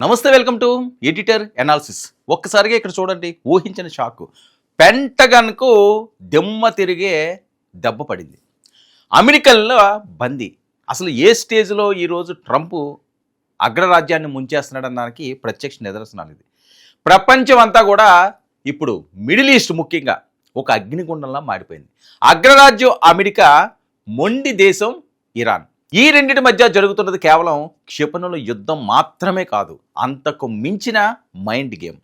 నమస్తే, welcome to editor analysis. ఒక్కసారిగా ఇక్కడ చూడండి, ఊహించని షాక్. పెంటగన్కు దెమ్మ తిరిగే దెబ్బ పడింది. అమెరికన్ల బందీ. అసలు ఏ స్టేజ్లో ఈరోజు ట్రంప్ అగ్రరాజ్యాన్ని ముంచేస్తున్నాడనడానికి ప్రత్యక్ష నిదర్శనాలు ఇది. ప్రపంచం అంతా కూడా ఇప్పుడు మిడిల్ ఈస్ట్ ముఖ్యంగా ఒక అగ్నిగుండంలా మారిపోయింది. అగ్రరాజ్యం అమెరికా, మొండి దేశం ఇరాన్. ఈ రెండింటి మధ్య జరుగుతున్నది కేవలం క్షిపణుల యుద్ధం మాత్రమే కాదు, అంతకు మించిన మైండ్ గేమ్.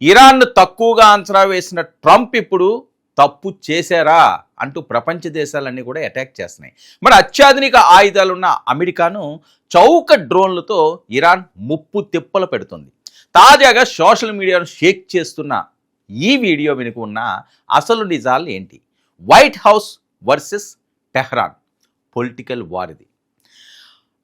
ఇరాన్ను తక్కువగా అంచనా వేసిన ట్రంప్ ఇప్పుడు తప్పు చేశారా అంటూ ప్రపంచ దేశాలన్నీ కూడా అటాక్ చేస్తున్నాయి. మరి అత్యాధునిక ఆయుధాలున్న అమెరికాను చౌక డ్రోన్లతో ఇరాన్ ముప్పు తిప్పలు పెడుతుంది. తాజాగా సోషల్ మీడియాను షేక్ చేస్తున్న ఈ వీడియో వెనుక ఉన్న అసలు నిజాలు ఏంటి? White house versus Tehran political war ఇది.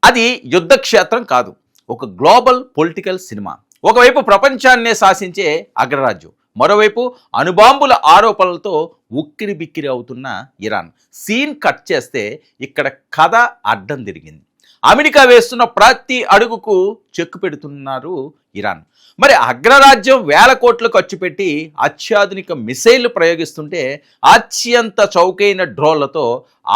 అది యుద్ధ క్షేత్రం కాదు, ఒక గ్లోబల్ పొలిటికల్ సినిమా. ఒకవైపు ప్రపంచాన్నే శాసించే అగ్రరాజ్యం, మరోవైపు అణుబాంబుల ఆరోపణలతో ఉక్కిరి బిక్కిరి అవుతున్న ఇరాన్. సీన్ కట్ చేస్తే ఇక్కడ కథ అడ్డం తిరిగింది. అమెరికా వేస్తున్న ప్రతి అడుగుకు చెక్కు పెడుతున్నారు ఇరాన్. మరి అగ్రరాజ్యం వేల కోట్లు ఖర్చు పెట్టి అత్యాధునిక మిసైళ్లు ప్రయోగిస్తుంటే అత్యంత చౌకైన డ్రోన్లతో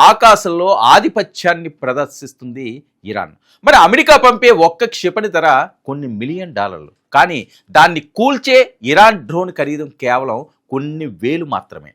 ఆకాశంలో ఆధిపత్యాన్ని ప్రదర్శిస్తుంది ఇరాన్. మరి అమెరికా పంపే ఒక్క క్షిపణి ధర కొన్ని $1 మిలియన్, కానీ దాన్ని కూల్చే ఇరాన్ డ్రోన్ ఖరీదు కేవలం కొన్ని వేలు మాత్రమే.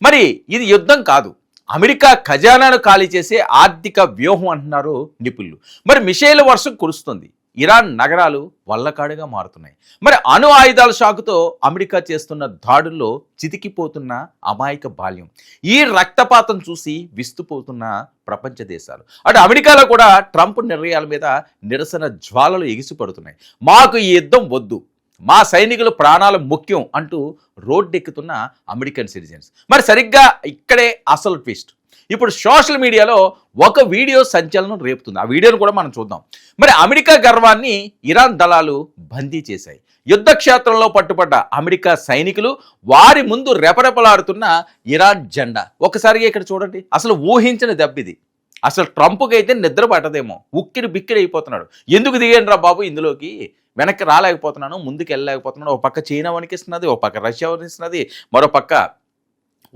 మరి ఇది యుద్ధం కాదు, అమెరికా ఖజానాను ఖాళీ చేసే ఆర్థిక వ్యూహం అంటున్నారు నిపుణులు. మరి మిసైల్ వర్షం కురుస్తుంది, ఇరాన్ నగరాలు వల్లకాడుగా మారుతున్నాయి. మరి అణు ఆయుధాల షాకుతో అమెరికా చేస్తున్న దాడుల్లో చితికిపోతున్న అమాయక బాల్యం. ఈ రక్తపాతం చూసి విస్తుపోతున్న ప్రపంచ దేశాలు. అటు అమెరికాలో కూడా ట్రంప్ నిర్ణయాల మీద నిరసన జ్వాలలు ఎగిసిపడుతున్నాయి. మాకు ఈ యుద్ధం వద్దు, మా సైనికుల ప్రాణాలు ముఖ్యం అంటూ రోడ్డెక్కుతున్న అమెరికన్ సిటిజన్స్. మరి సరిగ్గా ఇక్కడే అసలు ట్విస్ట్. ఇప్పుడు సోషల్ మీడియాలో ఒక వీడియో సంచలనం రేపుతుంది. ఆ వీడియోను కూడా మనం చూద్దాం. మరి అమెరికా గర్వాన్ని ఇరాన్ దళాలు బందీ చేశాయి. యుద్ధ క్షేత్రంలో పట్టుబడ్డ అమెరికా సైనికులు, వారి ముందు రెపరెపలాడుతున్న ఇరాన్ జెండా. ఒకసారిగా ఇక్కడ చూడండి, అసలు ఊహించని దెబ్బిది. అసలు ట్రంప్కి అయితే నిద్ర పట్టదేమో, ఉక్కిరి బిక్కిరి అయిపోతున్నాడు. ఎందుకు దిగండి రా బాబు ఇందులోకి, వెనక్కి రాలేకపోతున్నాను, ముందుకు వెళ్ళలేకపోతున్నాను. ఒక పక్క చైనా వణికిస్తున్నది, ఒక పక్క రష్యా వణిస్తున్నది, మరో పక్క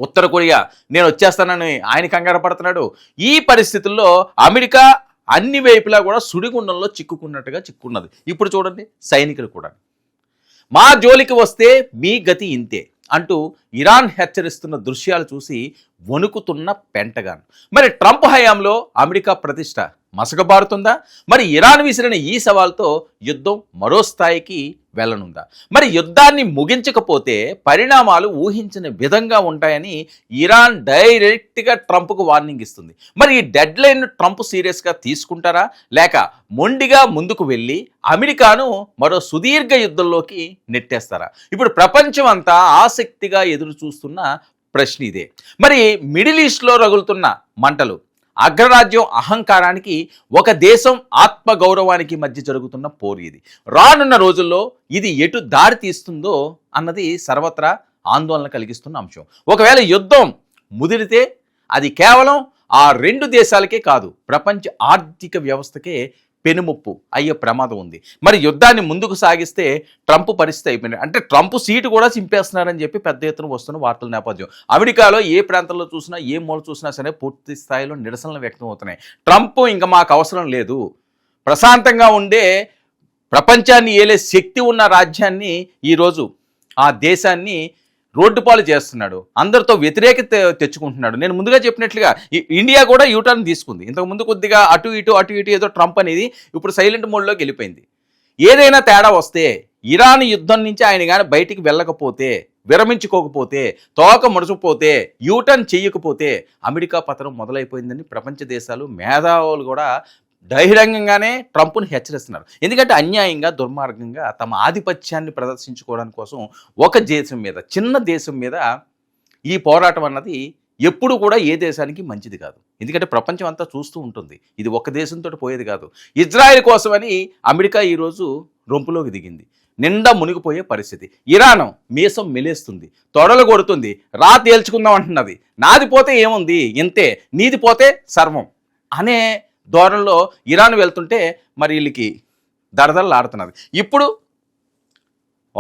ఉత్తర కొరియా నేను వచ్చేస్తానని ఆయన కంగారు పడుతున్నాడు. ఈ పరిస్థితుల్లో అమెరికా అన్ని వైపులా కూడా సుడిగుండంలో చిక్కుకున్నది. ఇప్పుడు చూడండి, సైనికులు కూడా మా జోలికి వస్తే మీ గతి ఇంతే అంటూ ఇరాన్ హెచ్చరిస్తున్న దృశ్యాలు చూసి వణుకుతున్న పెంటగాన్. మరి ట్రంప్ హయాంలో అమెరికా ప్రతిష్ట మసకబారుతుందా? మరి ఇరాన్ విసిరిన ఈ సవాల్తో యుద్ధం మరో స్థాయికి వెళ్ళనుందా? మరి యుద్ధాన్ని ముగించకపోతే పరిణామాలు ఊహించిన విధంగా ఉంటాయని ఇరాన్ డైరెక్ట్గా ట్రంప్కు వార్నింగ్ ఇస్తుంది. మరి ఈ డెడ్ లైన్ ట్రంప్ సీరియస్గా తీసుకుంటారా, లేక మొండిగా ముందుకు వెళ్ళి అమెరికాను మరో సుదీర్ఘ యుద్ధంలోకి నెట్టేస్తారా? ఇప్పుడు ప్రపంచం అంతా ఆసక్తిగా ఎదురు చూస్తున్న ప్రశ్న ఇదే. మరి మిడిల్ ఈస్ట్లో రగులుతున్న మంటలు, అగ్రరాజ్యం అహంకారానికి, ఒక దేశం ఆత్మగౌరవానికి మధ్య జరుగుతున్న పోరు ఇది. రానున్న రోజుల్లో ఇది ఎటు దారి తీస్తుందో అన్నది సర్వత్రా ఆందోళన కలిగిస్తున్న అంశం. ఒకవేళ యుద్ధం ముదిరితే అది కేవలం ఆ రెండు దేశాలకే కాదు, ప్రపంచ ఆర్థిక వ్యవస్థకే పెనుముప్పు అయ్యే ప్రమాదం ఉంది. మరి యుద్ధాన్ని ముందుకు సాగిస్తే ట్రంప్ పరిస్థితి అయిపోయింది. అంటే ట్రంప్ సీటు కూడా చింపేస్తున్నారని చెప్పి పెద్ద ఎత్తున వస్తున్న వార్తల నేపథ్యం. అమెరికాలో ఏ ప్రాంతంలో చూసినా, ఏ మూల చూసినా సరే పూర్తి స్థాయిలో నిరసనలు వ్యక్తం అవుతున్నాయి. ట్రంప్ ఇంకా మాకు అవసరం లేదు, ప్రశాంతంగా ఉండే ప్రపంచాన్ని ఏలే శక్తి ఉన్న రాజ్యాన్ని ఈరోజు ఆ దేశాన్ని రోడ్డుపాలు చేస్తున్నాడు, అందరితో వ్యతిరేకత తెచ్చుకుంటున్నాడు. నేను ముందుగా చెప్పినట్లుగా ఇండియా కూడా యూటర్న్ తీసుకుంది. ఇంతకుముందు కొద్దిగా అటు ఇటు ఏదో ట్రంప్ అనేది ఇప్పుడు సైలెంట్ మోడ్లోకి వెళ్ళిపోయింది. ఏదైనా తేడా వస్తే, ఇరాన్ యుద్ధం నుంచి ఆయన కానీ బయటికి వెళ్ళకపోతే, విరమించుకోకపోతే, తోక ముడుచుకుపోతే, యూటర్న్ చేయకపోతే అమెరికా పతనం మొదలైపోయిందని ప్రపంచ దేశాలు మేధావులు కూడా బహిరంగంగానే ట్రంప్ను హెచ్చరిస్తున్నారు. ఎందుకంటే అన్యాయంగా, దుర్మార్గంగా తమ ఆధిపత్యాన్ని ప్రదర్శించుకోవడానికి కోసం ఒక దేశం మీద, చిన్న దేశం మీద ఈ పోరాటం అన్నది ఎప్పుడు కూడా ఏ దేశానికి మంచిది కాదు. ఎందుకంటే ప్రపంచం అంతా చూస్తూ ఉంటుంది, ఇది ఒక దేశంతో పోయేది కాదు. ఇజ్రాయెల్ కోసమని అమెరికా ఈరోజు రొంపులోకి దిగింది, నిండా మునిగిపోయే పరిస్థితి. ఇరాన్ మీసం మెలేస్తుంది, తొడలు కొడుతుంది, రా తేల్చుకుందాం అంటున్నది. నాది పోతే ఏముంది ఇంతే, నీది పోతే సర్వం అనే ధోరణిలో ఇరాన్ వెళ్తుంటే మరి వీళ్ళకి దరదరలాడుతున్నది. ఇప్పుడు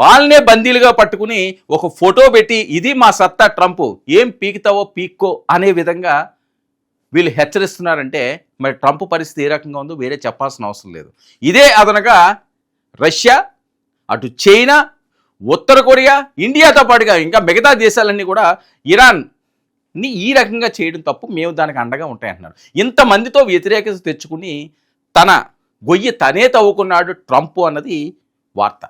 వాళ్ళనే బందీలుగా పట్టుకుని ఒక ఫోటో పెట్టి ఇది మా సత్తా ట్రంప్, ఏం పీకుతావో పీక్కో అనే విధంగా వీళ్ళు హెచ్చరిస్తున్నారంటే మరి ట్రంప్ పరిస్థితి ఏ రకంగా ఉందో వేరే చెప్పాల్సిన అవసరం లేదు. ఇదే అదనగా రష్యా, అటు చైనా, ఉత్తర కొరియా, ఇండియాతో పాటుగా ఇంకా మిగతా దేశాలన్నీ కూడా ఇరాన్ని ఈ రకంగా చేయడం తప్పు, మేము దానికి అండగా ఉంటాయంటున్నారు. ఇంతమందితో వ్యతిరేకత తెచ్చుకుని తన గొయ్యి తనే తవ్వుకున్నాడు ట్రంప్ అన్నది వార్త.